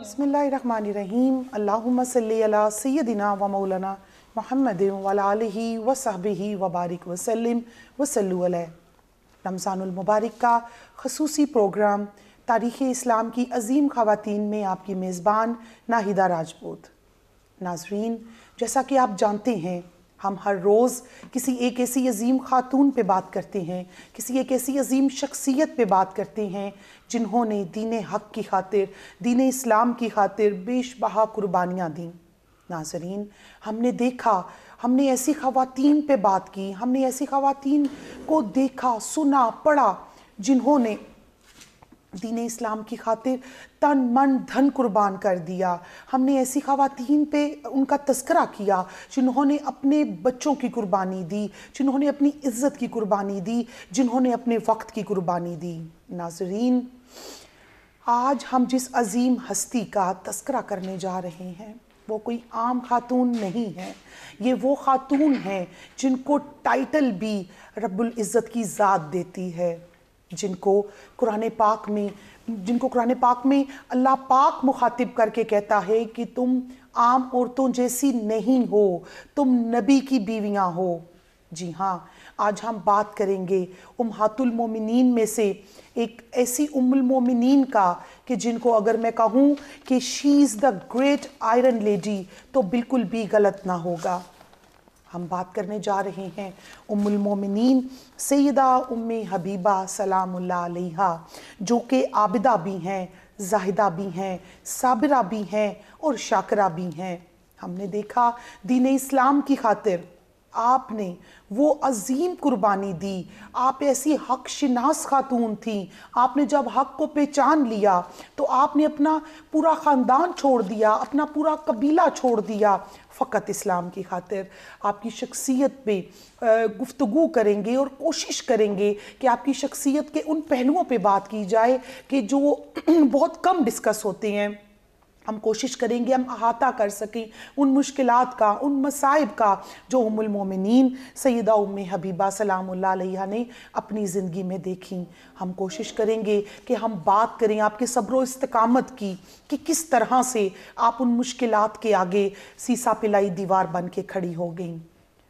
بسم اللہ الرحمن الرحیم اللہم صلی علی سیدنا و مولانا محمد وعلی آلہ و صحبہ وبارک وسلم وصلو علیہ۔ رمضان المبارک کا خصوصی پروگرام تاریخ اسلام کی عظیم خواتین میں آپ کی میزبان ناہیدہ راجپوت۔ ناظرین، جیسا کہ آپ جانتے ہیں ہم ہر روز کسی ایک ایسی عظیم خاتون پہ بات کرتے ہیں، کسی ایک ایسی عظیم شخصیت پہ بات کرتے ہیں جنہوں نے دین حق کی خاطر، دین اسلام کی خاطر بیش بہا قربانیاں دیں۔ ناظرین، ہم نے دیکھا، ہم نے ایسی خواتین پہ بات کی، ہم نے ایسی خواتین کو دیکھا، سنا، پڑھا جنہوں نے دین اسلام کی خاطر تن من دھن قربان کر دیا۔ ہم نے ایسی خواتین پہ ان کا تذکرہ کیا جنہوں نے اپنے بچوں کی قربانی دی، جنہوں نے اپنی عزت کی قربانی دی، جنہوں نے اپنے وقت کی قربانی دی۔ ناظرین، آج ہم جس عظیم ہستی کا تذکرہ کرنے جا رہے ہیں وہ کوئی عام خاتون نہیں ہے، یہ وہ خاتون ہیں جن کو ٹائٹل بھی رب العزت کی ذات دیتی ہے، جن کو قرآن پاک میں اللہ پاک مخاطب کر کے کہتا ہے کہ تم عام عورتوں جیسی نہیں ہو، تم نبی کی بیویاں ہو۔ جی ہاں، آج ہم بات کریں گے امہات المومنین میں سے ایک ایسی ام المومنین کا کہ جن کو اگر میں کہوں کہ شی از دا گریٹ آئرن لیڈی تو بالکل بھی غلط نہ ہوگا۔ ہم بات کرنے جا رہے ہیں ام المومنین سیدہ ام حبیبہ سلام اللہ علیہا، جو کہ عابدہ بھی ہیں، زاہدہ بھی ہیں، صابرہ بھی ہیں اور شاکرہ بھی ہیں۔ ہم نے دیکھا دین اسلام کی خاطر آپ نے وہ عظیم قربانی دی، آپ ایسی حق شناس خاتون تھیں۔ آپ نے جب حق کو پہچان لیا تو آپ نے اپنا پورا خاندان چھوڑ دیا، اپنا پورا قبیلہ چھوڑ دیا، فقط اسلام کی خاطر۔ آپ کی شخصیت پہ گفتگو کریں گے اور کوشش کریں گے کہ آپ کی شخصیت کے ان پہلوؤں پہ بات کی جائے کہ جو بہت کم ڈسکس ہوتے ہیں۔ ہم کوشش کریں گے ہم احاطہ کر سکیں ان مشکلات کا، ان مصائب کا جو ام المومنین سیدہ ام حبیبہ سلام اللہ علیہا نے اپنی زندگی میں دیکھیں۔ ہم کوشش کریں گے کہ ہم بات کریں آپ کے صبر و استقامت کی کہ کس طرح سے آپ ان مشکلات کے آگے سیسا پلائی دیوار بن کے کھڑی ہو گئیں۔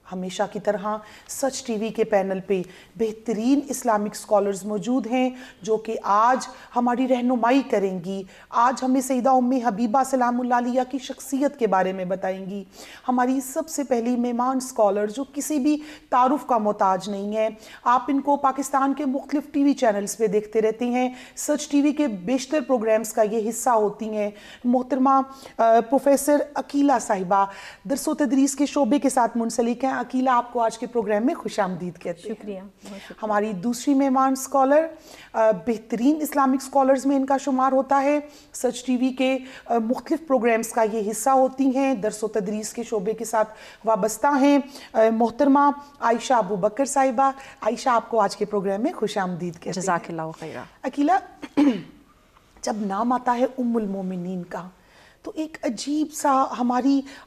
ہمیشہ کی طرح سچ ٹی وی کے پینل پہ بہترین اسلامک سکولرز موجود ہیں جو کہ آج ہماری رہنمائی کریں گی، آج ہمیں سیدہ ام حبیبہ سلام اللہ علیہا کی شخصیت کے بارے میں بتائیں گی۔ ہماری سب سے پہلی مہمان سکولر جو کسی بھی تعارف کا محتاج نہیں ہے، آپ ان کو پاکستان کے مختلف ٹی وی چینلز پہ دیکھتے رہتے ہیں، سچ ٹی وی کے بیشتر پروگرامز کا یہ حصہ ہوتی ہیں۔ محترمہ پروفیسر عقیلہ صاحبہ درس و تدریس کے شعبے کے ساتھ منسلک ہیں۔ عقیلہ، آپ کو آج کے پروگرام میں خوش آمدید کہتے ہیں۔ شکریہ۔ ہماری دوسری مہمان سکولر بہترین اسلامک سکولرز میں ان کا شمار ہوتا ہے، سچ ٹی وی کے مختلف پروگرامز کا یہ حصہ ہوتی ہیں، درس و تدریس کے شعبے کے ساتھ وابستہ ہیں، محترمہ عائشہ ابوبکر صاحبہ۔ عائشہ، آپ کو آج کے پروگرام میں خوش آمدید کہتے ہیں۔ جزاک اللہ خیرہ۔ عقیلہ، جب نام آتا ہے ام المومنین کا تو ایک عجیب سا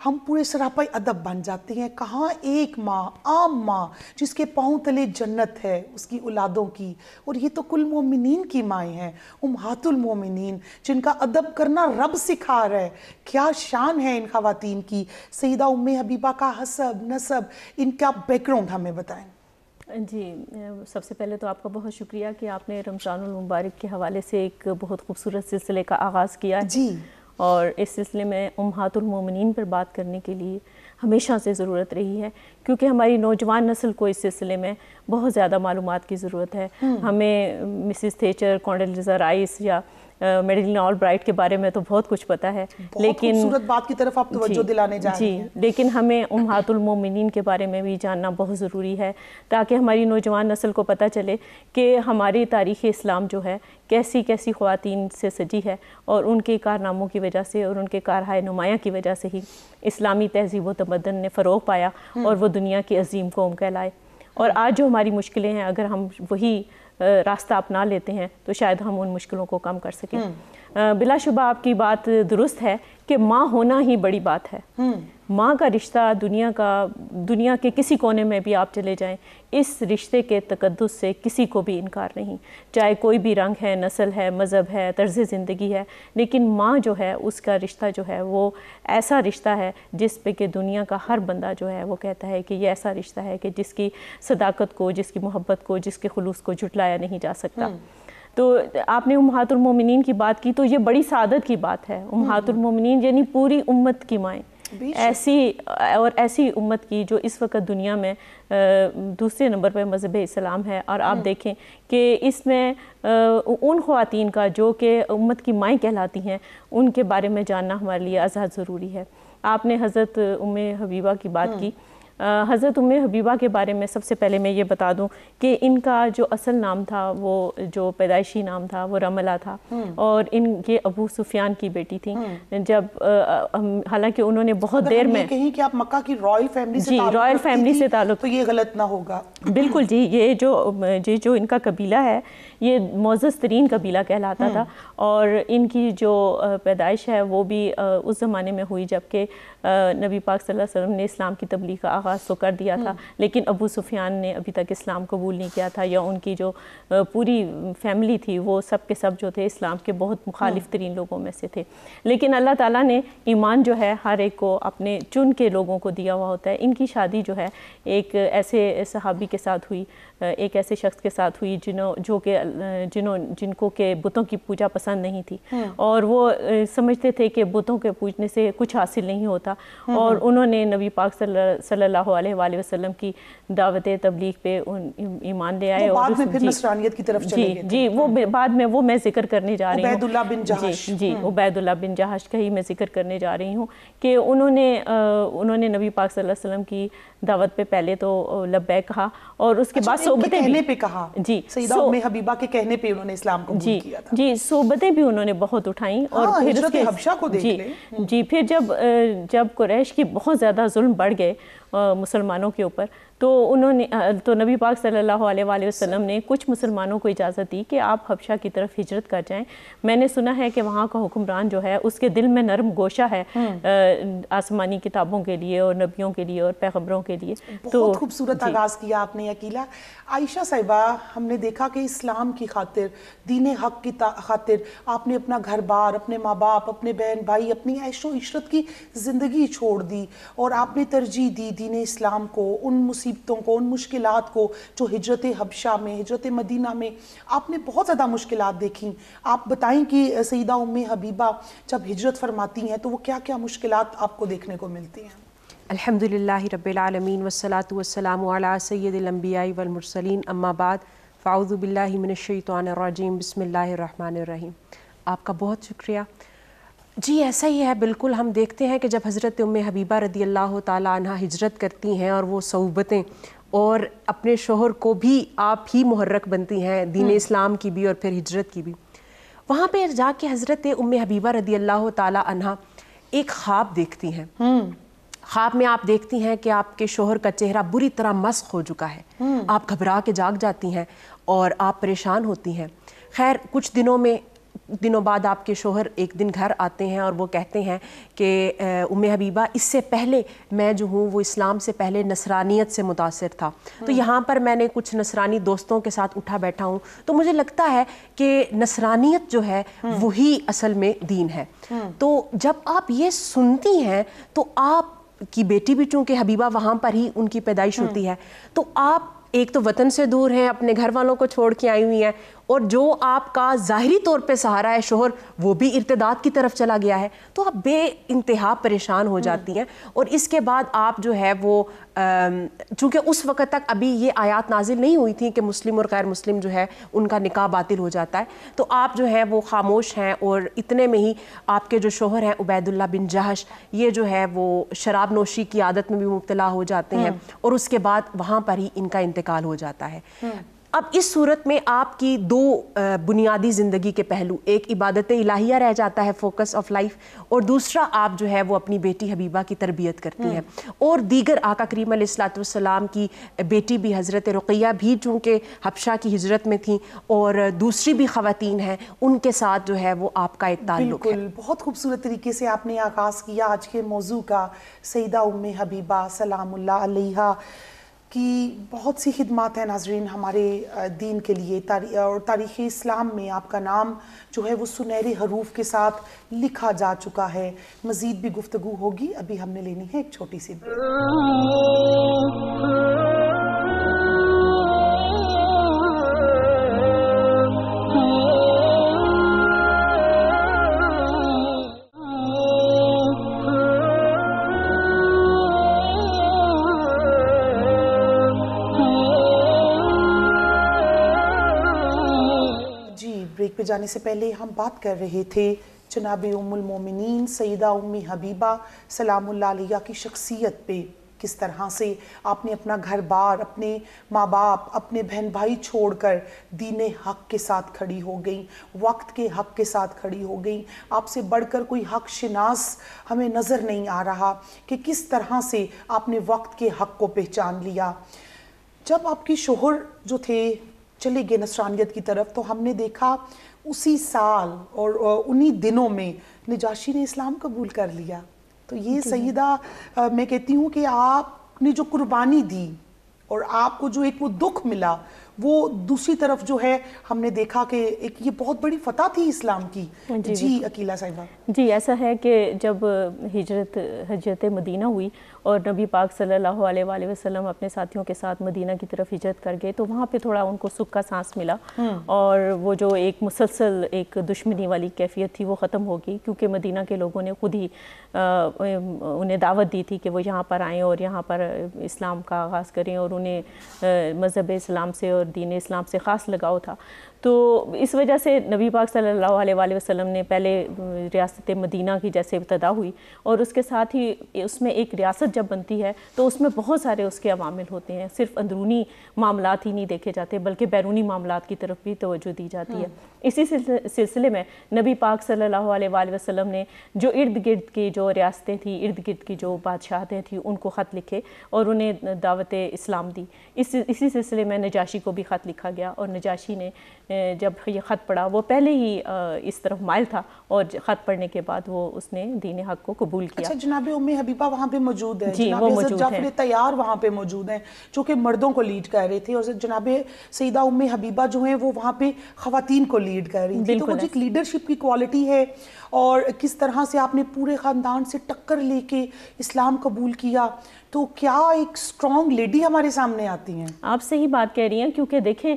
ہم پورے سراپا ادب بن جاتے ہیں۔ کہاں ایک ماں، عام ماں جس کے پاؤں تلے جنت ہے اس کی اولادوں کی، اور یہ تو کل مومنین کی مائیں ہیں، امہات المومنین جن کا ادب کرنا رب سکھا رہا ہے۔ کیا شان ہے ان خواتین کی۔ سیدہ ام حبیبہ کا حسب، نسب، ان کا بیک گراؤنڈ ہمیں بتائیں۔ جی، سب سے پہلے تو آپ کا بہت شکریہ کہ آپ نے رمضان المبارک کے حوالے سے ایک بہت خوبصورت سلسلے کا آغاز کیا ہے۔ جی، اور اس سلسلے میں امہات المومنین پر بات کرنے کے لیے ہمیشہ سے ضرورت رہی ہے، کیونکہ ہماری نوجوان نسل کو اس سلسلے میں بہت زیادہ معلومات کی ضرورت ہے۔ ہمیں مسز تھیچر، کونڈولیزا رائس یا میڈلین آل برائٹ کے بارے میں تو بہت کچھ پتہ ہے، لیکن خوبصورت بات کی طرف آپ توجہ دلانے جا رہے ہیں۔ لیکن ہمیں امہات المومنین کے بارے میں بھی جاننا بہت ضروری ہے تاکہ ہماری نوجوان نسل کو پتہ چلے کہ ہماری تاریخ اسلام جو ہے کیسی کیسی خواتین سے سجی ہے، اور ان کے کارناموں کی وجہ سے اور ان کے کارہائے نمایاں کی وجہ سے ہی اسلامی تہذیب و تمدن نے فروغ پایا اور وہ دنیا کی عظیم قوم کہلائے۔ اور آج جو ہماری مشکلیں ہیں، اگر ہم وہی راستہ اپنا لیتے ہیں تو شاید ہم ان مشکلوں کو کم کر سکیں۔ بلا شبہ آپ کی بات درست ہے کہ ماں ہونا ہی بڑی بات ہے. ماں کا رشتہ دنیا کے کسی کونے میں بھی آپ چلے جائیں، اس رشتے کے تقدس سے کسی کو بھی انکار نہیں، چاہے کوئی بھی رنگ ہے، نسل ہے، مذہب ہے، طرز زندگی ہے. لیکن ماں جو ہے اس کا رشتہ جو ہے وہ ایسا رشتہ ہے جس پہ کہ دنیا کا ہر بندہ جو ہے وہ کہتا ہے کہ یہ ایسا رشتہ ہے کہ جس کی صداقت کو، جس کی محبت کو، جس کے خلوص کو جھٹلایا نہیں جا سکتا. تو آپ نے امہات المومنین کی بات کی، تو یہ بڑی سعادت کی بات ہے. امہات المومنین یعنی پوری امت کی مائیں، ایسی امت کی جو اس وقت دنیا میں دوسرے نمبر پہ مذہب اسلام ہے. اور آپ دیکھیں کہ اس میں ان خواتین کا جو کہ امت کی مائیں کہلاتی ہیں، ان کے بارے میں جاننا ہمارے لیے ازحد ضروری ہے. آپ نے حضرت ام حبیبہ کی بات کی. حضرت ام حبیبہ کے بارے میں سب سے پہلے میں یہ بتا دوں کہ ان کا جو اصل نام تھا، وہ جو پیدائشی نام تھا وہ رملہ تھا، اور یہ ابو سفیان کی بیٹی تھیں. جب حالانکہ انہوں نے بہت دیر میں کہیں کہ آپ مکہ کی رائل فیملی سے جی رائل فیملی سے تعلق، تو یہ غلط نہ ہوگا. بالکل جی. یہ جو ان کا قبیلہ ہے یہ معزز ترین قبیلہ کہلاتا تھا، اور ان کی جو پیدائش ہے وہ بھی اس زمانے میں ہوئی جب کہ نبی پاک صلی اللہ علیہ وسلم نے اسلام کی تبلیغ کا آغاز تو کر دیا تھا، لیکن ابو سفیان نے ابھی تک اسلام قبول نہیں کیا تھا، یا ان کی جو پوری فیملی تھی وہ سب کے سب جو تھے اسلام کے بہت مخالف ترین لوگوں میں سے تھے. لیکن اللہ تعالیٰ نے ایمان جو ہے ہر ایک کو اپنے چن کے لوگوں کو دیا ہوا ہوتا ہے. ان کی شادی جو ہے ایک ایسے صحابی کے ساتھ ہوئی، ایک ایسے شخص کے ساتھ ہوئی جن کو کہ بتوں کی پوجا پسند نہیں تھی، اور وہ سمجھتے تھے کہ بتوں کے پوجنے سے کچھ حاصل نہیں ہوتا، اور انہوں نے نبی پاک صلی اللہ علیہ وآلہ وسلم کی دعوت تبلیغ پہ ایمان لے آئے، اور بعد میں پھر نصرانیت کی طرف چلے گئے. جی وہ بعد میں وہ میں ذکر کرنے جا رہی ہوں، عبید اللہ بن جہش. جی عبید اللہ بن جہش کا ہی میں ذکر کرنے جا رہی ہوں کہ انہوں نے نبی پاک صلی اللہ علیہ وسلم کی دعوت پہ پہلے تو لبیک کہا، اور اس کے بعد صحبتیں کہنے پہ کہا. جی سیدہ ام حبیبہ کے کہنے پہ انہوں نے اسلام قبول کیا تھا. جی صحبتیں بھی انہوں نے بہت اٹھائیں، اور پھر ہجرت حبشہ کو دیکھ لیں. جی پھر جب قریش کی بہت زیادہ ظلم بڑھ گئے مسلمانوں کے اوپر، تو نبی پاک صلی اللہ علیہ وآلہ وسلم نے کچھ مسلمانوں کو اجازت دی کہ آپ حبشہ کی طرف ہجرت کر جائیں. میں نے سنا ہے کہ وہاں کا حکمران جو ہے اس کے دل میں نرم گوشہ ہے آسمانی کتابوں کے لیے اور نبیوں کے لیے اور پیغمبروں کے لیے. بہت خوبصورت آغاز کیا آپ نے عقیلہ. عائشہ صاحبہ، ہم نے دیکھا کہ اسلام کی خاطر، دین حق کی خاطر آپ نے اپنا گھر بار، اپنے ماں باپ، اپنے بہن بھائی، اپنی عیش و عشرت کی زندگی چھوڑ دی، اور آپ نے ترجیح دی دین اسلام کو، ان مصیبتوں کو، ان مشکلات کو جو ہجرت حبشہ میں، ہجرت مدینہ میں آپ نے بہت زیادہ مشکلات دیکھیں. آپ بتائیں کہ سیدہ ام حبیبہ جب ہجرت فرماتی ہیں تو وہ کیا کیا مشکلات آپ کو دیکھنے کو ملتی ہیں؟ الحمدللہ رب العالمین والصلاة والسلام علی سید الانبیاء والمرسلین، اما بعد، فاعوذ باللہ من الشیطان الرجیم، بسم اللہ الرحمن الرحیم. آپ کا بہت شکریہ. جی ایسا ہی ہے بالکل. ہم دیکھتے ہیں کہ جب حضرت ام حبیبہ رضی اللہ تعالیٰ عنہ ہجرت کرتی ہیں، اور وہ صحبتیں اور اپنے شوہر کو بھی آپ ہی محرک بنتی ہیں، دین اسلام کی بھی اور پھر ہجرت کی بھی، وہاں پہ جا کے حضرت ام حبیبہ رضی اللہ تعالیٰ عنہ ایک خواب دیکھتی ہیں. خواب میں آپ دیکھتی ہیں کہ آپ کے شوہر کا چہرہ بری طرح مسخ ہو چکا ہے. آپ گھبرا کے جاگ جاتی ہیں اور آپ پریشان ہوتی ہیں. خیر کچھ دنوں بعد آپ کے شوہر ایک دن گھر آتے ہیں، اور وہ کہتے ہیں کہ ام حبیبہ، اس سے پہلے میں جو ہوں وہ اسلام سے پہلے نصرانیت سے متاثر تھا، تو یہاں پر میں نے کچھ نصرانی دوستوں کے ساتھ اٹھا بیٹھا ہوں، تو مجھے لگتا ہے کہ نصرانیت جو ہے وہی اصل میں دین ہے. تو جب آپ یہ سنتی ہیں تو آپ کی بیٹی بھی چونکہ حبیبہ وہاں پر ہی ان کی پیدائش ہوتی ہے، تو آپ ایک تو وطن سے دور ہیں، اپنے گھر والوں کو چھوڑ کے آئی ہوئی ہیں، اور جو آپ کا ظاہری طور پہ سہارا ہے شوہر، وہ بھی ارتداد کی طرف چلا گیا ہے، تو آپ بے انتہا پریشان ہو جاتی ہیں. اور اس کے بعد آپ جو ہے وہ چونکہ اس وقت تک ابھی یہ آیات نازل نہیں ہوئی تھیں کہ مسلم اور غیر مسلم جو ہے ان کا نکاح باطل ہو جاتا ہے، تو آپ جو ہے وہ خاموش ہیں. اور اتنے میں ہی آپ کے جو شوہر ہیں عبید اللہ بن جہش، یہ جو ہے وہ شراب نوشی کی عادت میں بھی مبتلا ہو جاتے ہیں، اور اس کے بعد وہاں پر ہی ان کا انتقال ہو جاتا ہے. اب اس صورت میں آپ کی دو بنیادی زندگی کے پہلو، ایک عبادت الہیہ رہ جاتا ہے، فوکس آف لائف، اور دوسرا آپ جو ہے وہ اپنی بیٹی حبیبہ کی تربیت کرتی ہیں، اور دیگر آقا کریم علیہ الصلوۃ والسلام کی بیٹی بھی حضرت رقیہ بھی چونکہ حبشہ کی ہجرت میں تھیں، اور دوسری بھی خواتین ہیں، ان کے ساتھ جو ہے وہ آپ کا ایک تعلق ہے۔ بالکل، بہت خوبصورت طریقے سے آپ نے آغاز کیا آج کے موضوع کا۔ سیدہ ام حبیبہ سلام اللہ علیہا کی بہت سی خدمات ہیں ناظرین ہمارے دین کے لیے، اور تاریخ اسلام میں آپ کا نام جو ہے وہ سنہرے حروف کے ساتھ لکھا جا چکا ہے۔ مزید بھی گفتگو ہوگی، ابھی ہم نے لینی ہے ایک چھوٹی سی بریک۔ بریک پہ جانے سے پہلے ہم بات کر رہے تھے جناب ام المومنین سیدہ ام حبیبہ سلام اللہ علیہا کی شخصیت پہ، کس طرح سے آپ نے اپنا گھر بار، اپنے ماں باپ، اپنے بہن بھائی چھوڑ کر دین حق کے ساتھ کھڑی ہو گئیں، وقت کے حق کے ساتھ کھڑی ہو گئیں۔ آپ سے بڑھ کر کوئی حق شناس ہمیں نظر نہیں آ رہا کہ کس طرح سے آپ نے وقت کے حق کو پہچان لیا۔ جب آپ کی شوہر جو تھے چلے گئے نصرانیت کی طرف، تو ہم نے دیکھا اسی سال اور انہی دنوں میں نجاشی نے اسلام قبول کر لیا۔ تو یہ سیدہ میں کہتی ہوں کہ آپ نے جو قربانی دی اور آپ کو جو ایک وہ دکھ ملا، وہ دوسری طرف جو ہے ہم نے دیکھا کہ ایک یہ بہت بڑی فتح تھی اسلام کی۔ جی عقیلہ صاحبہ۔ جی ایسا ہے کہ جب ہجرت مدینہ ہوئی اور نبی پاک صلی اللہ علیہ وآلہ وسلم اپنے ساتھیوں کے ساتھ مدینہ کی طرف ہجرت کر گئے، تو وہاں پہ تھوڑا ان کو سکھ کا سانس ملا، اور وہ جو ایک مسلسل ایک دشمنی والی کیفیت تھی وہ ختم ہو گئی، کیونکہ مدینہ کے لوگوں نے خود ہی انہیں دعوت دی تھی کہ وہ یہاں پر آئیں اور یہاں پر اسلام کا آغاز کریں، اور انہیں مذہب اسلام سے اور دین اسلام سے خاص لگاؤ تھا۔ تو اس وجہ سے نبی پاک صلی اللہ علیہ وآلہ وسلم نے پہلے ریاست مدینہ کی جیسے ابتدا ہوئی، اور اس کے ساتھ ہی اس میں ایک ریاست جب بنتی ہے تو اس میں بہت سارے اس کے عوامل ہوتے ہیں، صرف اندرونی معاملات ہی نہیں دیکھے جاتے بلکہ بیرونی معاملات کی طرف بھی توجہ دی جاتی ہے۔ اسی سلسلے میں نبی پاک صلی اللہ علیہ وآلہ وسلم نے جو ارد گرد کی جو ریاستیں تھیں، ارد گرد کی جو بادشاہتیں تھیں، ان کو خط لکھے اور انہیں دعوت اسلام دی۔ اسی سلسلے میں نجاشی کو بھی خط لکھا گیا، اور نجاشی نے جب یہ خط پڑھا، وہ پہلے ہی اس طرف مائل تھا، اور خط پڑھنے کے بعد وہ اس نے دین حق کو قبول کیا۔ اچھا، جناب ام حبیبہ وہاں پہ موجود ہے، جی جناب وہ حضرت موجود جعفر ہے، طیار وہاں پہ موجود ہیں جو کہ مردوں کو لیڈ کر رہے تھے، اور جناب سیدہ ام حبیبہ جو ہیں وہ وہاں پہ خواتین کو لیڈ کر رہی تھی۔ تو وہ جو ایک لیڈرشپ کی کوالٹی ہے، اور کس طرح سے آپ نے پورے خاندان سے ٹکر لے کے اسلام قبول کیا، تو کیا ایک اسٹرانگ لیڈی ہمارے سامنے آتی ہیں۔ آپ صحیح بات کہہ رہی ہیں، کیونکہ دیکھیں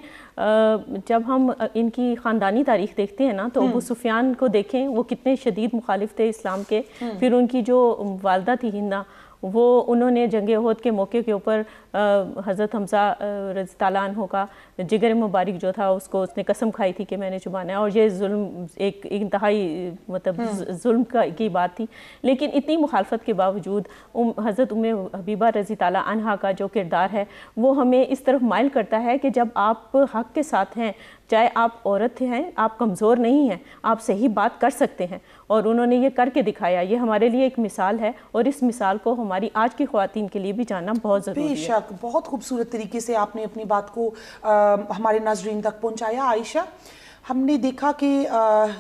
جب ہم ان کی خاندانی تاریخ دیکھتے ہیں نا، تو ابو سفیان کو دیکھیں، وہ کتنے شدید مخالف تھے اسلام کے۔ پھر ان کی جو والدہ تھی ہندہ، وہ انہوں نے جنگ احد کے موقع کے اوپر حضرت حمزہ رضی اللہ عنہ کا جگر مبارک جو تھا اس نے قسم کھائی تھی کہ میں نے چبانا ہے، اور یہ ظلم ایک انتہائی مطلب ظلم کی بات تھی۔ لیکن اتنی مخالفت کے باوجود حضرت ام حبیبہ رضی اللہ عنہا کا جو کردار ہے وہ ہمیں اس طرف مائل کرتا ہے کہ جب آپ حق کے ساتھ ہیں، چاہے آپ عورت ہیں، آپ کمزور نہیں ہیں، آپ صحیح بات کر سکتے ہیں، اور انہوں نے یہ کر کے دکھایا۔ یہ ہمارے لیے ایک مثال ہے، اور اس مثال کو ہماری آج کی خواتین کے لیے بھی جاننا بہت ضروری ہے۔ بے شک، بہت خوبصورت طریقے سے آپ نے اپنی بات کو ہمارے ناظرین تک پہنچایا۔ عائشہ، ہم نے دیکھا کہ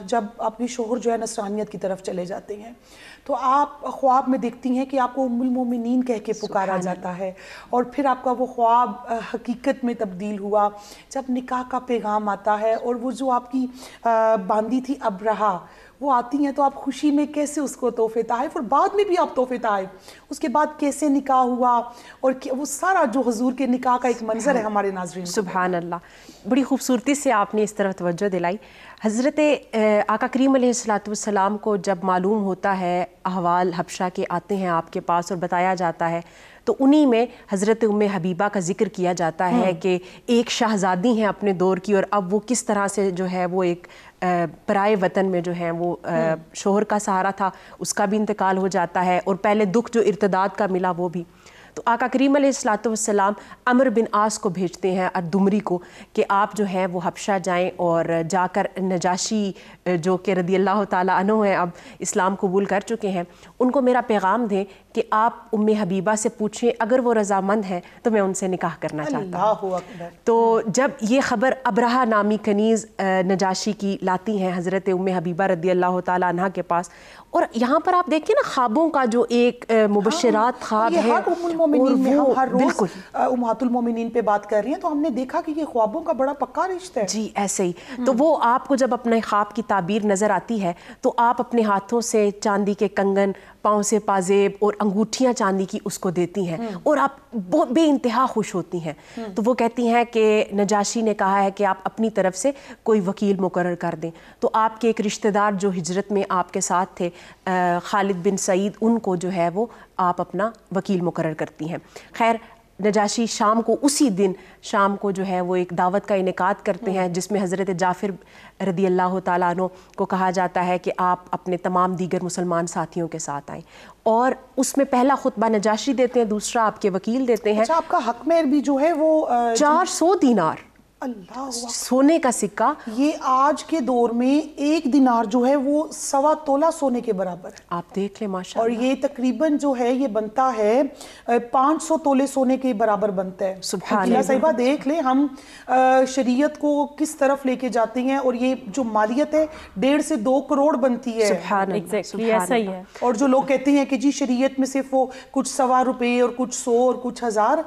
جب آپ کی شوہر جو ہے نصرانیت کی طرف چلے جاتے ہیں، تو آپ خواب میں دیکھتی ہیں کہ آپ کو ام المومنین کہہ کے پکارا جاتا ہے، اور پھر آپ کا وہ خواب حقیقت میں تبدیل ہوا جب نکاح کا پیغام آتا ہے، اور وہ جو آپ کی باندی تھی ابرہا وہ آتی ہیں، تو آپ خوشی میں کیسے اس کو تحفے تحائف، اور بعد میں بھی آپ تحفے تحائف، اس کے بعد کیسے نکاح ہوا، اور وہ سارا جو حضور کے نکاح کا ایک منظر ہے ہمارے ناظرین۔ سبحان اللہ، بڑی خوبصورتی سے آپ نے اس طرح توجہ دلائی۔ حضرت آقا کریم علیہ الصلوۃ والسلام کو جب معلوم ہوتا ہے، احوال حبشہ کے آتے ہیں آپ کے پاس اور بتایا جاتا ہے، تو انہی میں حضرت ام حبیبہ کا ذکر کیا جاتا ہے کہ ایک شہزادی ہیں اپنے دور کی، اور اب وہ کس طرح سے جو ہے وہ ایک پرائے وطن میں جو ہے وہ شوہر کا سہارا تھا، اس کا بھی انتقال ہو جاتا ہے، اور پہلے دکھ جو ارتداد کا ملا وہ بھی۔ تو آقا کریم علیہ الصلوۃ والسلام عمرو بن عاص کو بھیجتے ہیں الدمری کو کہ آپ جو ہے وہ حبشہ جائیں اور جا کر نجاشی جو کہ رضی اللہ تعالیٰ عنہ ہیں، اب اسلام قبول کر چکے ہیں، ان کو میرا پیغام دیں کہ آپ ام حبیبہ سے پوچھیں، اگر وہ رضامند ہیں تو میں ان سے نکاح کرنا چاہتا ہوں۔ اللہ اکبر۔ تو جب یہ خبر ابرہہ نامی کنیز نجاشی کی لاتی ہیں حضرت ام حبیبہ رضی اللہ تعالیٰ عنہ کے پاس، اور یہاں پر آپ دیکھیں نا خوابوں کا جو ایک مبشرات خواب ہے، ہر ام المومنین میں ہم ہر روز بالکل امہات المومنین پہ بات کر رہی ہیں، تو ہم نے دیکھا کہ یہ خوابوں کا بڑا پکا رشتہ ہے۔ جی ایسے ہی تو وہ آپ کو جب اپنے خواب کی تعبیر نظر آتی ہے تو آپ اپنے ہاتھوں سے چاندی کے کنگن، پاؤں سے پازیب اور انگوٹھیاں چاندی کی اس کو دیتی ہیں، اور آپ بے انتہا خوش ہوتی ہیں۔ تو وہ کہتی ہیں کہ نجاشی نے کہا ہے کہ آپ اپنی طرف سے کوئی وکیل مقرر کر دیں۔ تو آپ کے ایک رشتہ دار جو ہجرت میں آپ کے ساتھ تھے، خالد بن سعید، ان کو جو ہے وہ آپ اپنا وکیل مقرر کرتی ہیں۔ خیر نجاشی شام کو، اسی دن شام کو جو ہے وہ ایک دعوت کا انعقاد کرتے ہیں جس میں حضرت جعفر رضی اللہ تعالیٰ عنہ کو کہا جاتا ہے کہ آپ اپنے تمام دیگر مسلمان ساتھیوں کے ساتھ آئیں، اور اس میں پہلا خطبہ نجاشی دیتے ہیں، دوسرا آپ کے وکیل دیتے ہیں۔ اچھا، آپ کا حق مہر بھی جو ہے وہ 400 دینار اللہ سونے کا سکہ۔ یہ آج کے دور میں 1 دینار جو ہے وہ 1.25 تولہ سونے کے برابر ہے۔ آپ دیکھ لیں ماشاء اور اللہ، یہ تقریباً جو ہے یہ بنتا ہے 500 تولے سونے کے برابر بنتا ہے۔ سبحان عقیلہ اللہ۔ صاحبہ دیکھ لیں ہم شریعت کو کس طرف لے کے جاتے ہیں، اور یہ جو مالیت ہے 1.5 سے 2 کروڑ بنتی ہے۔ سبحان اللہ، ایگزیکٹلی سبحان ایسا ہی اللہ۔ ہے۔ اور جو لوگ کہتے ہیں کہ جی شریعت میں صرف وہ کچھ 1.25 روپے اور کچھ 100 اور کچھ 1000،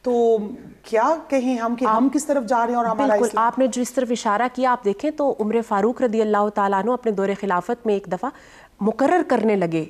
تو کیا کہیں ہم کہ ہم کس طرف جا رہے ہیں اور ہمارا بالکل اسلام۔ آپ نے جو اس طرف اشارہ کیا، آپ دیکھیں تو عمر فاروق رضی اللہ تعالیٰ عنہ اپنے دور خلافت میں ایک دفعہ مقرر کرنے لگے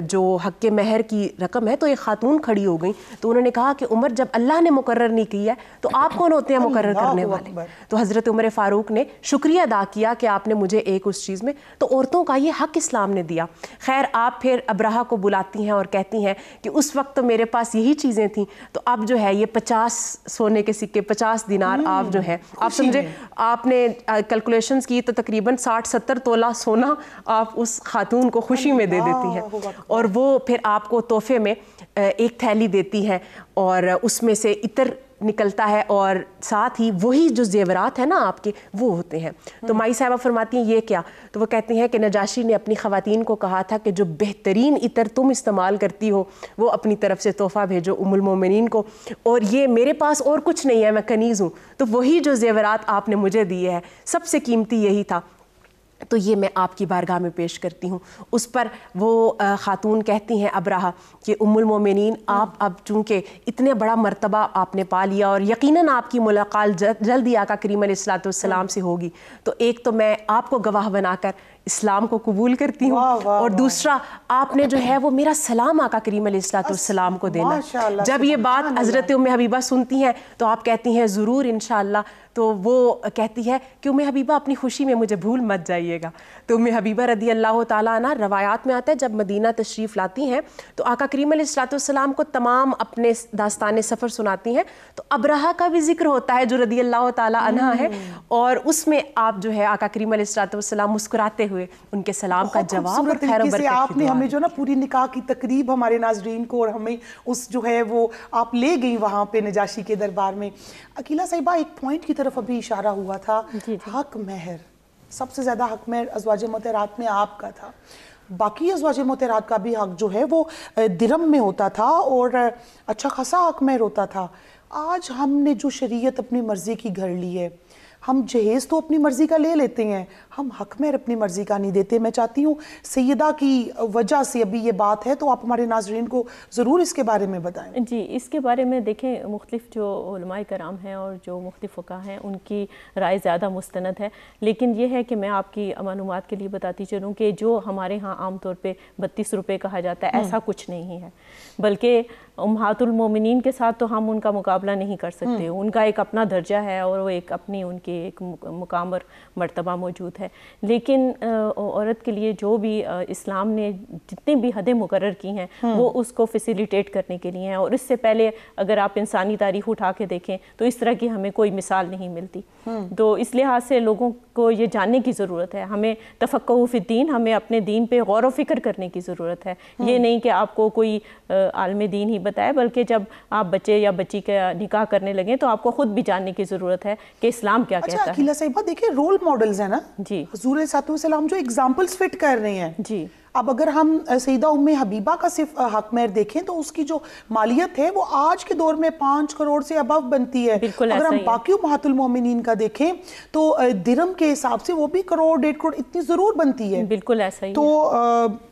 جو حق مہر کی رقم ہے، تو ایک خاتون کھڑی ہو گئی، تو انہوں نے کہا کہ عمر جب اللہ نے مقرر نہیں کیا ہے تو آپ کون ہوتے ہیں مقرر کرنے والے؟ تو حضرت عمر فاروق نے شکریہ ادا کیا کہ آپ نے مجھے ایک اس چیز میں، تو عورتوں کا یہ حق اسلام نے دیا۔ خیر آپ پھر ابرہہ کو بلاتی ہیں اور کہتی ہیں کہ اس وقت تو میرے پاس یہی چیزیں تھیں، تو اب جو ہے یہ 50 سونے کے سکے، 50 دینار آپ جو ہیں، آپ سمجھے آپ نے کیلکولیشنز کی تو تقریباً 60-70 تولہ سونا آپ اس خاتون کو خوشی میں دے دیتی ہیں، اور وہ پھر آپ کو تحفے میں ایک تھیلی دیتی ہیں، اور اس میں سے عطر نکلتا ہے، اور ساتھ ہی وہی جو زیورات ہیں نا آپ کے وہ ہوتے ہیں۔ تو مائی صاحبہ فرماتی ہیں یہ کیا؟ تو وہ کہتے ہیں کہ نجاشی نے اپنی خواتین کو کہا تھا کہ جو بہترین عطر تم استعمال کرتی ہو وہ اپنی طرف سے تحفہ بھیجو ام المومنین کو، اور یہ میرے پاس اور کچھ نہیں ہے، میں کنیز ہوں، تو وہی جو زیورات آپ نے مجھے دیے ہیں سب سے قیمتی یہی تھا، تو یہ میں آپ کی بارگاہ میں پیش کرتی ہوں۔ اس پر وہ خاتون کہتی ہیں ابرہہ کہ ام المومنین آپ اب چونکہ اتنے بڑا مرتبہ آپ نے پا لیا اور یقیناً آپ کی ملاقات جلد ہی آقا کریم علیہ الصلوۃ والسلام سے ہوگی، تو ایک تو میں آپ کو گواہ بنا کر اسلام کو قبول کرتی ہوں، اور دوسرا آپ نے جو ہے وہ میرا سلام آقا کریم علیہ الصلوۃ والسلام کو دینا۔ جب یہ بات حضرت ام حبیبہ سنتی ہیں تو آپ کہتی ہیں ضرور انشاءاللہ، تو وہ کہتی ہے کہ ام حبیبہ اپنی خوشی میں مجھے بھول مت جائیے گا۔ تو ام حبیبہ رضی اللہ تعالیٰ عنہ روایات میں آتا ہے جب مدینہ تشریف لاتی ہیں تو آقا کریم علیہ الصلوۃ والسلام کو تمام اپنے داستان سفر سناتی ہیں، تو ابرہہ کا بھی ذکر ہوتا ہے جو رضی اللہ تعالیٰ عنہ ہے، اور اس میں آپ جو ہے آقا کریم علیہ الصلوۃ والسلام مسکراتے ہوئے ان کے سلام کا جواب اور خیر و برکت کی دعا۔ آپ نے ہمیں جو نا پوری نکاح کی تقریب ہمارے ناظرین کو، اور ہمیں اس جو ہے وہ آپ لے گئی وہاں پہ نجاشی کے دربار میں۔ عقیلہ صاحبہ ایک پوائنٹ کی طرف ابھی اشارہ ہوا تھا، حق مہر، سب سے زیادہ حق مہر ازواج مطہرات میں آپ کا تھا، باقی ازواج مطہرات کا بھی حق جو ہے وہ درم میں ہوتا تھا اور اچھا خاصا حق مہر ہوتا تھا۔ آج ہم نے جو شریعت اپنی مرضی کی گھڑ لی ہے، ہم جہیز تو اپنی مرضی کا لے لیتے ہیں، ہم حق مہر اپنی مرضی کا نہیں دیتے۔ میں چاہتی ہوں سیدہ کی وجہ سے ابھی یہ بات ہے تو آپ ہمارے ناظرین کو ضرور اس کے بارے میں بتائیں۔ جی اس کے بارے میں دیکھیں، مختلف جو علماء کرام ہیں اور جو مختلف فقہ ہیں ان کی رائے زیادہ مستند ہے، لیکن یہ ہے کہ میں آپ کی معلومات کے لیے بتاتی چلوں کہ جو ہمارے ہاں عام طور پہ 32 روپے کہا جاتا ہے، ایسا کچھ نہیں ہے، بلکہ امہات المومنین کے ساتھ تو ہم ان کا مقابلہ نہیں کر سکتے، ان کا ایک اپنا درجہ ہے اور وہ ایک اپنی ان کی ایک مقام اور مرتبہ موجود ہے، لیکن عورت کے لیے جو بھی اسلام نے جتنے بھی حدیں مقرر کی ہیں وہ اس کو فیسیلیٹیٹ کرنے کے لیے ہیں، اور اس سے پہلے اگر آپ انسانی تاریخ اٹھا کے دیکھیں تو اس طرح کی ہمیں کوئی مثال نہیں ملتی، تو اس لحاظ سے لوگوں کو یہ جاننے کی ضرورت ہے. ہمیں تفقہ فی الدین، ہمیں اپنے دین پہ غور و فکر کرنے کی ضرورت ہے. یہ نہیں کہ آپ کو کوئی عالم دین ہی بتائے، بلکہ جب آپ بچے یا بچی کا نکاح کرنے لگیں تو آپ کو خود بھی جاننے کی ضرورت ہے کہ اسلام کیا کہتا ہے. اچھا عقیلہ صاحبہ دیکھیں رول ماڈلز ہیں نا جی، حضور علیہ السلام جو اگزامپلز فٹ کر رہے ہیں. جی اب اگر ہم سیدہ ام حبیبہ کا صرف حق مہر دیکھیں تو اس کی جو مالیت ہے وہ آج کے دور میں 5 کروڑ سے ابو بنتی ہے. اگر ہم باقی امہات المومنین کا دیکھیں تو درہم کے حساب سے وہ بھی کروڑ 1.5 کروڑ اتنی ضرور بنتی ہے. بالکل ایسا ہی. تو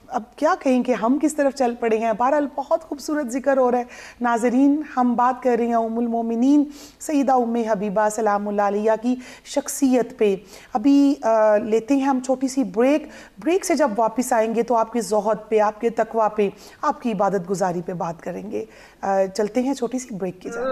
اب کیا کہیں کہ ہم کس طرف چل پڑے ہیں. بہرحال بہت خوبصورت ذکر ہو رہا ہے. ناظرین ہم بات کر رہے ہیں ام المومنین سیدہ ام حبیبہ سلام اللہ علیہ کی شخصیت پہ. ابھی لیتے ہیں ہم چھوٹی سی بریک سے جب واپس آئیں گے تو آپ کے زہد پہ، آپ کے تقویٰ پہ، آپ کی عبادت گزاری پہ بات کریں گے. چلتے ہیں چھوٹی سی بریک کی جانب.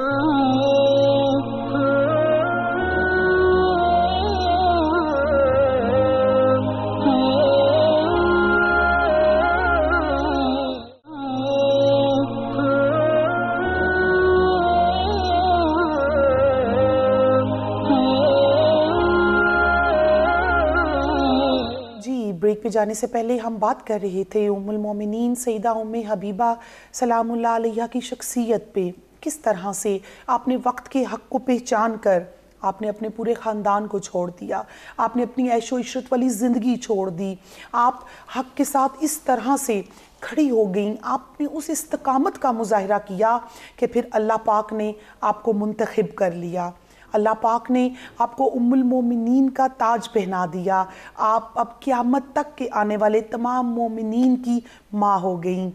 بریک پہ جانے سے پہلے ہم بات کر رہے تھے ام المومنین سیدہ ام حبیبہ سلام اللہ علیہ کی شخصیت پہ. کس طرح سے آپ نے وقت کے حق کو پہچان کر آپ نے اپنے پورے خاندان کو چھوڑ دیا، آپ نے اپنی عیش و عشرت والی زندگی چھوڑ دی، آپ حق کے ساتھ اس طرح سے کھڑی ہو گئیں. آپ نے اس استقامت کا مظاہرہ کیا کہ پھر اللہ پاک نے آپ کو منتخب کر لیا. اللہ پاک نے آپ کو ام المومنین کا تاج پہنا دیا. آپ اب قیامت تک کے آنے والے تمام مومنین کی ماں ہو گئیں.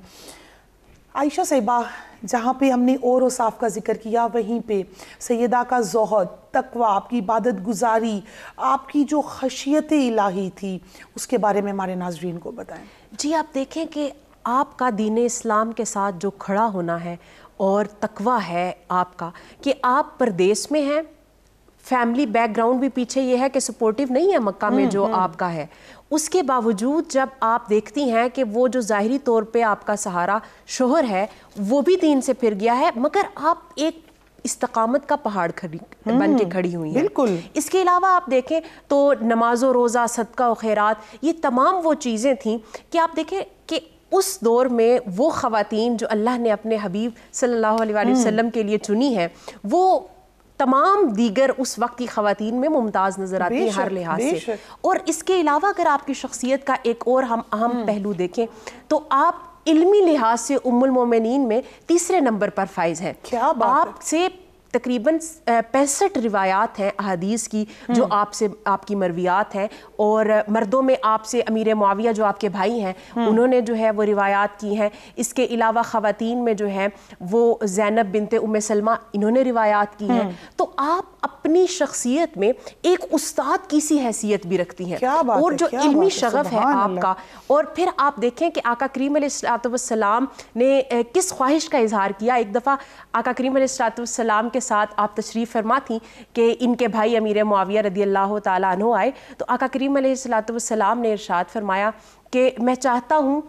عائشہ صاحبہ جہاں پہ ہم نے اور اوصاف کا ذکر کیا وہیں پہ سیدہ کا زہد، تقویٰ، آپ کی عبادت گزاری، آپ کی جو خشیت الہی تھی اس کے بارے میں ہمارے ناظرین کو بتائیں. جی آپ دیکھیں کہ آپ کا دین اسلام کے ساتھ جو کھڑا ہونا ہے اور تقویٰ ہے آپ کا کہ آپ پردیس میں ہیں، فیملی بیک گراؤنڈ بھی پیچھے یہ ہے کہ سپورٹیو نہیں ہے مکہ میں جو آپ کا ہے. اس کے باوجود جب آپ دیکھتی ہیں کہ وہ جو ظاہری طور پہ آپ کا سہارا شوہر ہے وہ بھی دین سے پھر گیا ہے، مگر آپ ایک استقامت کا پہاڑ بن کے کھڑی ہوئی ہیں. بالکل. اس کے علاوہ آپ دیکھیں تو نماز و روزہ، صدقہ و خیرات، یہ تمام وہ چیزیں تھیں کہ آپ دیکھیں کہ اس دور میں وہ خواتین جو اللہ نے اپنے حبیب صلی اللہ علیہ وسلم کے لیے چنی ہیں وہ تمام دیگر اس وقت کی خواتین میں ممتاز نظر آتی ہیں ہر لحاظ سے. اور اس کے علاوہ اگر آپ کی شخصیت کا ایک اور ہم اہم پہلو دیکھیں تو آپ علمی لحاظ سے ام المومنین میں 3 نمبر پر فائز ہیں. آپ سے تقریباً 65 روایات ہیں احادیث کی جو آپ کی مرویات ہیں، اور مردوں میں آپ سے امیر معاویہ جو آپ کے بھائی ہیں انہوں نے جو ہے وہ روایات کی ہیں. اس کے علاوہ خواتین میں جو ہیں وہ زینب بنت ام سلمہ انہوں نے روایات کی ہیں. تو آپ اپنی شخصیت میں ایک استاد کی سی حیثیت بھی رکھتی ہیں اور جو علمی شغف ہے آپ کا. اور پھر آپ دیکھیں کہ آقا کریم علیہ السلام نے کس خواہش کا اظہار کیا. ایک دفعہ آقا کریم علیہ السلام کے ساتھ آپ تشریف فرما تھیں کہ ان کے بھائی امیر معاویہ رضی اللہ تعالیٰ عنہ آئے تو آقا کریم علیہ السلام نے ارشاد فرمایا کہ میں چاہتا ہوں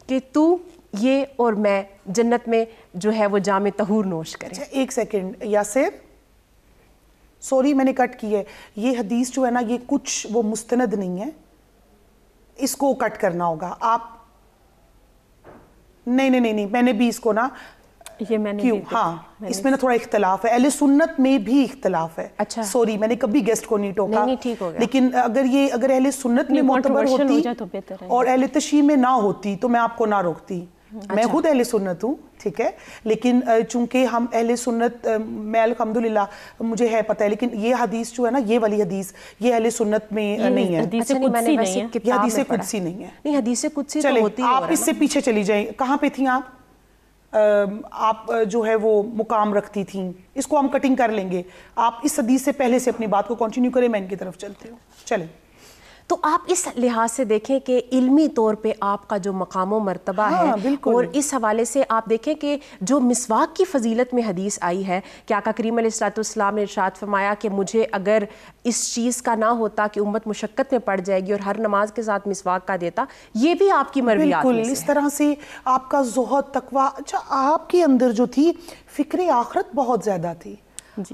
کہ تو یہ اور میں جنت میں جو ہے وہ جام طہور نوش کریں. ایک سیکنڈ یاسر، سوری میں نے کٹ کی ہے. یہ حدیث جو ہے نا یہ کچھ وہ مستند نہیں ہے، اس کو کٹ کرنا ہوگا. آپ نہیں میں نے بھی اس کو نا یہ میں نے کیوں ہاں اس میں نا تھوڑا اختلاف ہے. اہل سنت میں بھی اختلاف ہے. اچھا سوری میں نے کبھی گیسٹ کو نہیں ٹوکا، ٹھیک ہو گیا. لیکن اگر اہل سنت میں معتبر ہوتی اور اہل تشیع میں نہ ہوتی تو میں آپ کو نہ روکتی. میں خود اہل سنت ہوں، ٹھیک ہے، لیکن چونکہ ہم اہل سنت میں الحمدللہ مجھے ہے پتہ ہے، لیکن یہ حدیث جو ہے نا یہ والی حدیث یہ اہل سنت میں نہیں ہے. حدیث قدسی نہیں ہے. یہ حدیث قدسی نہیں ہے. نہیں حدیث قدسی تو چلیں ہوتی ہے. آپ اس سے پیچھے چلی جائیں. کہاں پہ تھیں آپ جو ہے وہ مقام رکھتی تھیں. اس کو ہم کٹنگ کر لیں گے. آپ اس حدیث سے پہلے سے اپنی بات کو کنٹینیو کریں، میں ان کی طرف چلتی ہوں. چلیں. تو آپ اس لحاظ سے دیکھیں کہ علمی طور پہ آپ کا جو مقام و مرتبہ ہے، اور اس حوالے سے آپ دیکھیں کہ جو مسواک کی فضیلت میں حدیث آئی ہے کہ آقا کریم علیہ السلام نے ارشاد فرمایا کہ مجھے اگر اس چیز کا نہ ہوتا کہ امت مشقت میں پڑ جائے گی اور ہر نماز کے ساتھ مسواک کا دیتا. یہ بھی آپ کی مرویات میں سے. اس طرح سے آپ کا زہد، تقویٰ. اچھا آپ کے اندر جو تھی فکر آخرت بہت زیادہ تھی.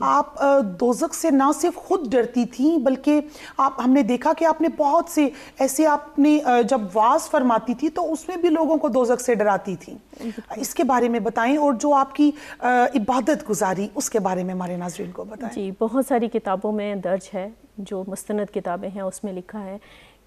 آپ دوزخ سے نہ صرف خود ڈرتی تھیں بلکہ ہم نے دیکھا کہ آپ نے بہت سے ایسے آپ نے جب واعظ فرماتی تھی تو اس میں بھی لوگوں کو دوزخ سے ڈراتی تھیں. اس کے بارے میں بتائیں اور جو آپ کی عبادت گزاری اس کے بارے میں ہمارے ناظرین کو بتائیں. جی بہت ساری کتابوں میں درج ہے، جو مستند کتابیں ہیں اس میں لکھا ہے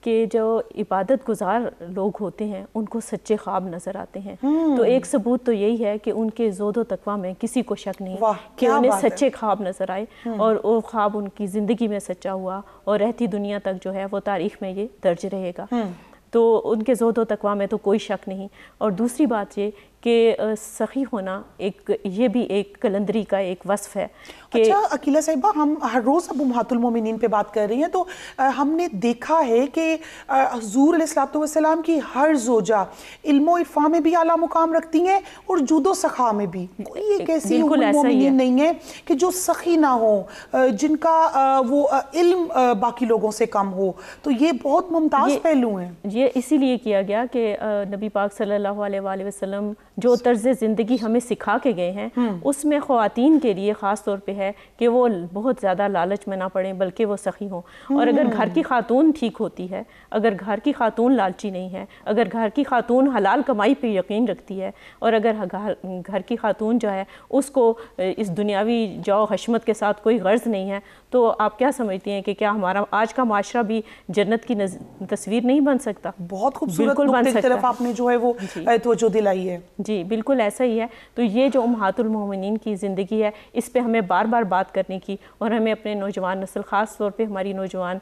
کہ جو عبادت گزار لوگ ہوتے ہیں ان کو سچے خواب نظر آتے ہیں. تو ایک ثبوت تو یہی ہے کہ ان کے زہد و تقویٰ میں کسی کو شک نہیں کہ انہیں سچے خواب نظر آئے اور وہ خواب ان کی زندگی میں سچا ہوا اور رہتی دنیا تک جو ہے وہ تاریخ میں یہ درج رہے گا. تو ان کے زہد و تقویٰ میں تو کوئی شک نہیں. اور دوسری بات یہ کہ سخی ہونا یہ بھی ایک کلندری کا ایک وصف ہے. اچھا عقیلہ صاحبہ، ہم ہر روز اب امہات المومنین پہ بات کر رہی ہیں تو ہم نے دیکھا ہے کہ حضور علیہ الصلوۃ والسلام کی ہر زوجہ علم و عرفان میں بھی اعلیٰ مقام رکھتی ہیں اور جود و سخا میں بھی. کوئی ایک ایسی ام المومنین نہیں ہے کہ جو سخی نہ ہو، جن کا وہ علم باقی لوگوں سے کم ہو. تو یہ بہت ممتاز پہلو ہیں. یہ اسی لیے کیا گیا کہ نبی پاک صلی اللہ علیہ وآلہ وسلم جو طرز زندگی ہمیں سکھا کے گئے ہیں اس میں خواتین کے لیے خاص طور پہ ہے کہ وہ بہت زیادہ لالچ میں نہ پڑیں بلکہ وہ سخی ہوں. اور اگر گھر کی خاتون ٹھیک ہوتی ہے، اگر گھر کی خاتون لالچی نہیں ہے، اگر گھر کی خاتون حلال کمائی پہ یقین رکھتی ہے اور اگر گھر کی خاتون جو ہے اس کو اس دنیاوی جو حشمت کے ساتھ کوئی غرض نہیں ہے، تو آپ کیا سمجھتی ہیں کہ کیا ہمارا آج کا معاشرہ بھی جنت کی تصویر نہیں بن سکتا؟ بہت خوبصورت نقطے کی طرف آپ نے جو ہے وہ توجہ دلائی ہے. جی بالکل ایسا ہی ہے. تو یہ جو امہات المومنین کی زندگی ہے اس پہ ہمیں بار بار بات کرنے کی اور ہمیں اپنے نوجوان نسل، خاص طور پہ ہماری نوجوان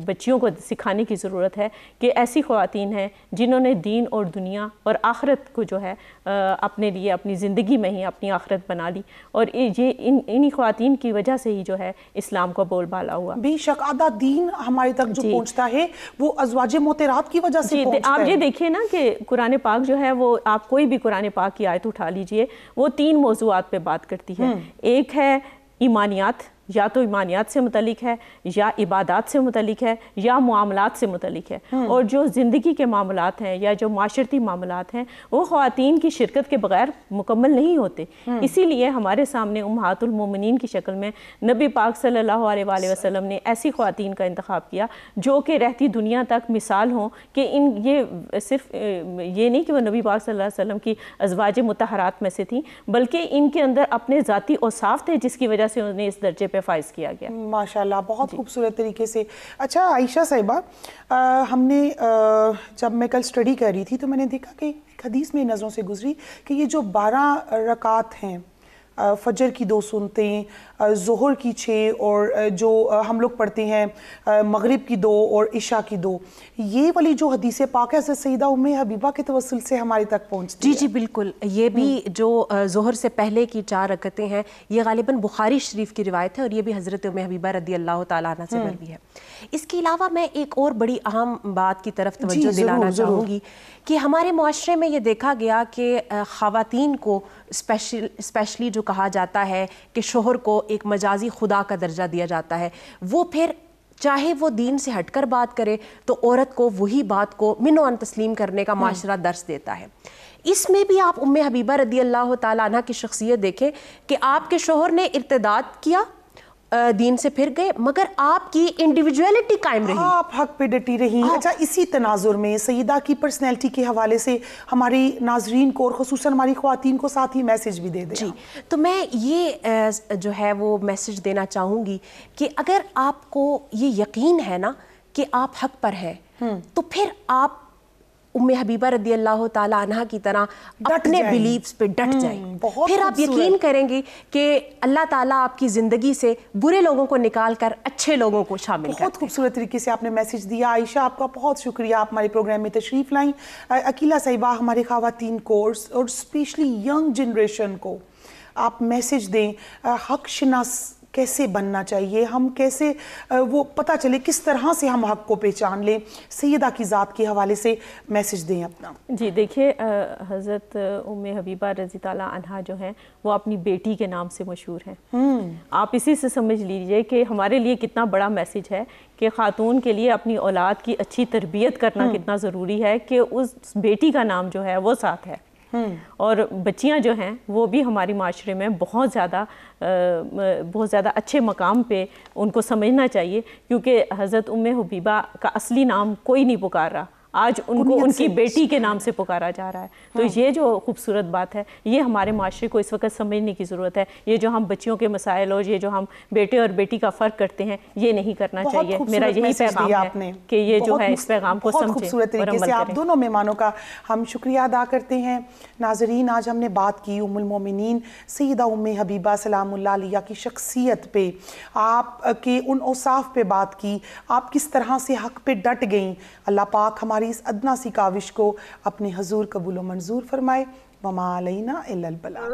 بچیوں کو سکھانے کی ضرورت ہے کہ ایسی خواتین ہیں جنہوں نے دین اور دنیا اور آخرت کو جو ہے اپنے لیے اپنی زندگی میں ہی اپنی آخرت بنا لی، اور یہ انہی خواتین کی وجہ سے ہی جو ہے اسلام کو بول بالا ہوا. بے شک آدھا دین ہمارے تک جو پہنچتا ہے وہ ازواج مطہرات کی وجہ سے پہنچتا ہے. آپ یہ دیکھیے نا کہ قرآن پاک جو ہے وہ آپ کوئی بھی قرآن پاک کی آیت اٹھا لیجئے، وہ 3 موضوعات پہ بات کرتی ہے. ایک ہے ایمانیات، یا تو ایمانیات سے متعلق ہے، یا عبادات سے متعلق ہے، یا معاملات سے متعلق ہے. اور جو زندگی کے معاملات ہیں یا جو معاشرتی معاملات ہیں وہ خواتین کی شرکت کے بغیر مکمل نہیں ہوتے. اسی لیے ہمارے سامنے امہات المومنین کی شکل میں نبی پاک صلی اللہ علیہ وآلہ وسلم نے ایسی خواتین کا انتخاب کیا جو کہ رہتی دنیا تک مثال ہوں کہ یہ صرف یہ نہیں کہ وہ نبی پاک صلی اللہ علیہ وسلم کی ازواج مطہرات میں سے تھیں، بلکہ ان کے اندر اپنے ذاتی اوصاف تھے جس کی وجہ سے انہیں اس درجے پہ فائز کیا گیا. ماشاءاللہ بہت خوبصورت طریقے سے. اچھا عائشہ صاحبہ، ہم نے جب میں کل سٹڈی کر رہی تھی تو میں نے دیکھا کہ ایک حدیث میں نظروں سے گزری کہ یہ جو 12 رکعات ہیں، فجر کی 2 سنتیں، ظہر کی 6 اور جو ہم لوگ پڑھتے ہیں مغرب کی 2 اور عشاء کی 2، یہ والی جو حدیث پاک ہے حضرت سیدہ ام حبیبہ کے توسل سے ہمارے تک پہنچتی ہے. جی بالکل. یہ بھی جو ظہر سے پہلے کی 4 رکعتیں ہیں یہ غالباً بخاری شریف کی روایت ہے اور یہ بھی حضرت ام حبیبہ رضی اللہ تعالیٰ عنہ سے مروی ہے. اس کے علاوہ میں ایک اور بڑی اہم بات کی طرف توجہ دلانا چاہوں گی کہ ہمارے معاشرے میں یہ دیکھا گیا کہ خواتین کو اسپیشلی جو کہا جاتا ہے کہ شوہر کو ایک مجازی خدا کا درجہ دیا جاتا ہے، وہ پھر چاہے وہ دین سے ہٹ کر بات کرے تو عورت کو وہی بات کو من و عن تسلیم کرنے کا معاشرہ درس دیتا ہے. اس میں بھی آپ ام حبیبہ رضی اللہ تعالیٰ عنہ کی شخصیت دیکھیں کہ آپ کے شوہر نے ارتداد کیا، دین سے پھر گئے، مگر آپ کی انڈیویجویلٹی قائم رہی، آپ حق پہ ڈٹی رہی. اچھا اسی تناظر میں سیدہ کی پرسنالٹی کے حوالے سے ہماری ناظرین کو اور خصوصاً ہماری خواتین کو ساتھ ہی میسج بھی دے دیں. جی تو میں یہ جو ہے وہ میسج دینا چاہوں گی کہ اگر آپ کو یہ یقین ہے نا کہ آپ حق پر ہیں تو پھر آپ ام حبیبہ رضی اللہ تعالیٰ عنہ کی طرح اپنے بیلیفز پہ ڈٹ جائیں. پھر آپ یقین کریں گے کہ اللہ تعالیٰ آپ کی زندگی سے برے لوگوں کو نکال کر اچھے لوگوں کو شامل کریں. بہت خوبصورت طریقے سے آپ نے میسج دیا. عائشہ آپ کا بہت شکریہ، آپ ہمارے پروگرام میں تشریف لائیں. عقیلہ صاحبہ، ہمارے خواتین کو اور اسپیشلی ینگ جنریشن کو آپ میسج دیں، حق شناس کیسے بننا چاہیے، ہم کیسے وہ پتہ چلے کس طرح سے ہم حق کو پہچان لیں. سیدہ کی ذات کے حوالے سے میسج دیں اپنا. جی دیکھیے، حضرت ام حبیبہ رضی اللہ عنہا جو ہیں وہ اپنی بیٹی کے نام سے مشہور ہیں. آپ اسی سے سمجھ لیجئے کہ ہمارے لیے کتنا بڑا میسج ہے کہ خاتون کے لیے اپنی اولاد کی اچھی تربیت کرنا کتنا ضروری ہے کہ اس بیٹی کا نام جو ہے وہ ساتھ ہے. اور بچیاں جو ہیں وہ بھی ہماری معاشرے میں بہت زیادہ اچھے مقام پہ ان کو سمجھنا چاہیے، کیونکہ حضرت حبیبہ کا اصلی نام کوئی نہیں پکار رہا، آج ان کو ان کی بیٹی کے نام سے پکارا جا رہا ہے. تو یہ جو خوبصورت بات ہے یہ ہمارے معاشرے کو اس وقت سمجھنے کی ضرورت ہے. یہ جو ہم بچیوں کے مسائل اور یہ جو ہم بیٹے اور بیٹی کا فرق کرتے ہیں یہ نہیں کرنا چاہیے. میرا یہی پیغام ہے کہ یہ جو ہے اس پیغام کو سمجھیں. بہت خوبصورت طریقے سے آپ دونوں مہمانوں کا ہم شکریہ ادا کرتے ہیں. ناظرین، آج ہم نے بات کی ام المومنین سیدہ ام حبیبہ سلام اللہ علیہ کی شخصیت پہ، آپ کے ان اوصاف پہ بات کی، آپ کس طرح سے حق پہ ڈٹ گئیں. اللہ پاک ہماری اس ادنا سی کاوش کو اپنے حضور قبول و منظور فرمائے. وما علینا الا البلاغ.